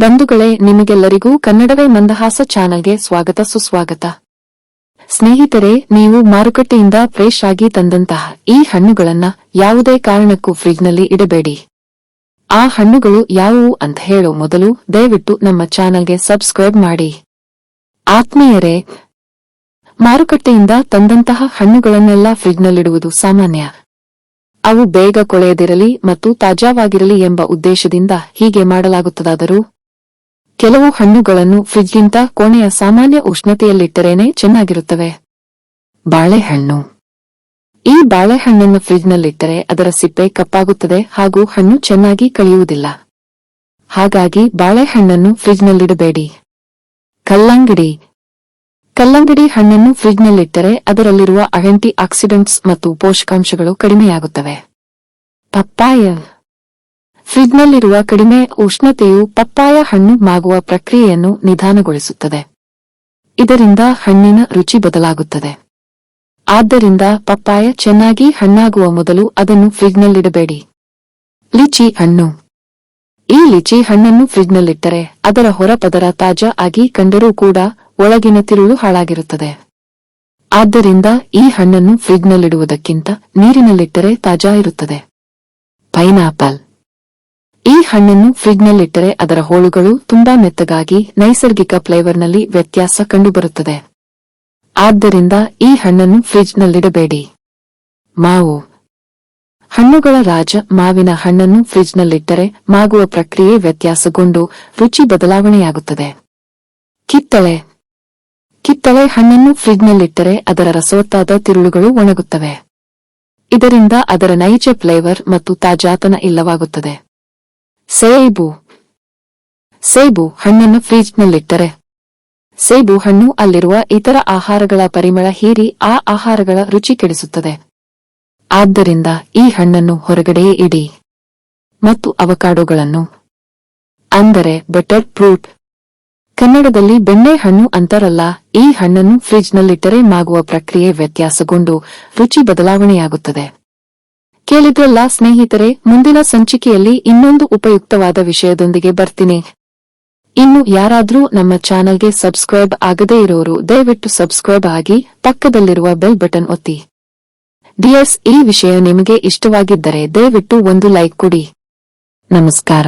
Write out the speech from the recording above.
ಬಂಧುಗಳೇ, ನಿಮಗೆಲ್ಲರಿಗೂ ಕನ್ನಡವೇ ಮಂದಹಾಸ ಚಾನಲ್ಗೆ ಸ್ವಾಗತ ಸುಸ್ವಾಗತ. ಸ್ನೇಹಿತರೆ, ನೀವು ಮಾರುಕಟ್ಟೆಯಿಂದ ಫ್ರೆಶ್ ಆಗಿ ತಂದಂತಹ ಈ ಹಣ್ಣುಗಳನ್ನ ಯಾವುದೇ ಕಾರಣಕ್ಕೂ ಫ್ರಿಜ್ನಲ್ಲಿ ಇಡಬೇಡಿ. ಆ ಹಣ್ಣುಗಳು ಯಾವುವು ಅಂತ ಹೇಳೋ ಮೊದಲು ದಯವಿಟ್ಟು ನಮ್ಮ ಚಾನಲ್ಗೆ ಸಬ್ಸ್ಕ್ರೈಬ್ ಮಾಡಿ. ಆತ್ಮೀಯರೇ, ಮಾರುಕಟ್ಟೆಯಿಂದ ತಂದಂತಹ ಹಣ್ಣುಗಳನ್ನೆಲ್ಲ ಫ್ರಿಜ್ನಲ್ಲಿಡುವುದು ಸಾಮಾನ್ಯ. ಅವು ಬೇಗ ಕೊಳೆಯದಿರಲಿ ಮತ್ತು ತಾಜಾವಾಗಿರಲಿ ಎಂಬ ಉದ್ದೇಶದಿಂದ ಹೀಗೆ ಮಾಡಲಾಗುತ್ತದಾದರೂ ಕೆಲವು ಹಣ್ಣುಗಳನ್ನು ಫ್ರಿಜ್ಗಿಂತ ಕೋಣೆಯ ಸಾಮಾನ್ಯ ಉಷ್ಣತೆಯಲ್ಲಿಟ್ಟರೇನೆ ಚೆನ್ನಾಗಿರುತ್ತವೆ. ಬಾಳೆಹಣ್ಣು. ಈ ಬಾಳೆಹಣ್ಣನ್ನು ಫ್ರಿಜ್ನಲ್ಲಿಟ್ಟರೆ ಅದರ ಸಿಪ್ಪೆ ಕಪ್ಪಾಗುತ್ತದೆ ಹಾಗೂ ಹಣ್ಣು ಚೆನ್ನಾಗಿ ಕಳಿಯುವುದಿಲ್ಲ. ಹಾಗಾಗಿ ಬಾಳೆಹಣ್ಣನ್ನು ಫ್ರಿಜ್ನಲ್ಲಿಡಬೇಡಿ. ಕಲ್ಲಂಗಡಿ. ಕಲ್ಲಂಗಡಿ ಹಣ್ಣನ್ನು ಫ್ರಿಜ್ನಲ್ಲಿಟ್ಟರೆ ಅದರಲ್ಲಿರುವ ಆಂಟಿ ಆಕ್ಸಿಡೆಂಟ್ಸ್ ಮತ್ತು ಪೋಷಕಾಂಶಗಳು ಕಡಿಮೆಯಾಗುತ್ತವೆ. ಪಪ್ಪಾಯ. ಫ್ರಿಜ್ನಲ್ಲಿರುವ ಕಡಿಮೆ ಉಷ್ಣತೆಯು ಪಪ್ಪಾಯ ಹಣ್ಣು ಮಾಗುವ ಪ್ರಕ್ರಿಯೆಯನ್ನು ನಿಧಾನಗೊಳಿಸುತ್ತದೆ. ಇದರಿಂದ ಹಣ್ಣಿನ ರುಚಿ ಬದಲಾಗುತ್ತದೆ. ಆದ್ದರಿಂದ ಪಪ್ಪಾಯ ಚೆನ್ನಾಗಿ ಹಣ್ಣಾಗುವ ಮೊದಲು ಅದನ್ನು ಫ್ರಿಜ್ನಲ್ಲಿಡಬೇಡಿ. ಲಿಚಿ ಹಣ್ಣು. ಈ ಲಿಚಿ ಹಣ್ಣನ್ನು ಫ್ರಿಜ್ನಲ್ಲಿಟ್ಟರೆ ಅದರ ಹೊರಪದರ ತಾಜಾ ಆಗಿ ಕಂಡರೂ ಕೂಡ ಒಳಗಿನ ತಿರುಳು ಹಾಳಾಗಿರುತ್ತದೆ. ಆದ್ದರಿಂದ ಈ ಹಣ್ಣನ್ನು ಫ್ರಿಜ್ನಲ್ಲಿಡುವುದಕ್ಕಿಂತ ನೀರಿನಲ್ಲಿಟ್ಟರೆ ತಾಜಾ ಇರುತ್ತದೆ. ಪೈನಾಪಲ್. ಈ ಹಣ್ಣನ್ನು ಫ್ರಿಜ್ನಲ್ಲಿಟ್ಟರೆ ಅದರ ಹೋಳುಗಳು ತುಂಬಾ ಮೆತ್ತಗಾಗಿ ನೈಸರ್ಗಿಕ ಫ್ಲೇವರ್ನಲ್ಲಿ ವ್ಯತ್ಯಾಸ ಕಂಡುಬರುತ್ತದೆ. ಆದ್ದರಿಂದ ಈ ಹಣ್ಣನ್ನು ಫ್ರಿಜ್ನಲ್ಲಿಡಬೇಡಿ. ಮಾವು. ಹಣ್ಣುಗಳ ರಾಜ ಮಾವಿನ ಹಣ್ಣನ್ನು ಫ್ರಿಜ್ನಲ್ಲಿಟ್ಟರೆ ಮಾಗುವ ಪ್ರಕ್ರಿಯೆ ವ್ಯತ್ಯಾಸಗೊಂಡು ರುಚಿ ಬದಲಾವಣೆಯಾಗುತ್ತದೆ. ಕಿತ್ತಳೆ. ಕಿತ್ತಳೆ ಹಣ್ಣನ್ನು ಫ್ರಿಜ್ನಲ್ಲಿಟ್ಟರೆ ಅದರ ರಸವತ್ತಾದ ತಿರುಳುಗಳು ಒಣಗುತ್ತವೆ. ಇದರಿಂದ ಅದರ ನೈಜ ಫ್ಲೇವರ್ ಮತ್ತು ತಾಜಾತನ ಇಲ್ಲವಾಗುತ್ತದೆ. ಸೇಬು. ಸೇಬು ಹಣ್ಣನ್ನು ಫ್ರಿಜ್ನಲ್ಲಿಟ್ಟರೆ ಸೇಬು ಹಣ್ಣು ಅಲ್ಲಿರುವ ಇತರ ಆಹಾರಗಳ ಪರಿಮಳ ಹೀರಿ ಆ ಆಹಾರಗಳ ರುಚಿ ಕೆಡಿಸುತ್ತದೆ. ಆದ್ದರಿಂದ ಈ ಹಣ್ಣನ್ನು ಹೊರಗಡೆಯೇ ಇಡಿ. ಮತ್ತು ಅವಕಾಡೋಗಳನ್ನು, ಅಂದರೆ ಬಟರ್ ಫ್ರೂಟ್, ಕನ್ನಡದಲ್ಲಿ ಬೆಣ್ಣೆ ಹಣ್ಣು ಅಂತಾರಲ್ಲ, ಈ ಹಣ್ಣನ್ನು ಫ್ರಿಜ್ನಲ್ಲಿಟ್ಟರೆ ಮಾಗುವ ಪ್ರಕ್ರಿಯೆ ವ್ಯತ್ಯಾಸಗೊಂಡು ರುಚಿ ಬದಲಾವಣೆಯಾಗುತ್ತದೆ. ಕೇಳಿದ್ರಲ್ಲ ಸ್ನೇಹಿತರೆ, ಮುಂದಿನ ಸಂಚಿಕೆಯಲ್ಲಿ ಇನ್ನೊಂದು ಉಪಯುಕ್ತವಾದ ವಿಷಯದೊಂದಿಗೆ ಬರ್ತೀನಿ. ಇನ್ನು ಯಾರಾದ್ರೂ ನಮ್ಮ ಚಾನಲ್ಗೆ ಸಬ್ಸ್ಕ್ರೈಬ್ ಆಗದೇ ಇರೋರು ದಯವಿಟ್ಟು ಸಬ್ಸ್ಕ್ರೈಬ್ ಆಗಿ ಪಕ್ಕದಲ್ಲಿರುವ ಬೆಲ್ ಬಟನ್ ಒತ್ತಿ. ಡಿಯರ್ಸ್, ಈ ವಿಷಯ ನಿಮಗೆ ಇಷ್ಟವಾಗಿದ್ದರೆ ದಯವಿಟ್ಟು ಒಂದು ಲೈಕ್ ಕೊಡಿ. ನಮಸ್ಕಾರ.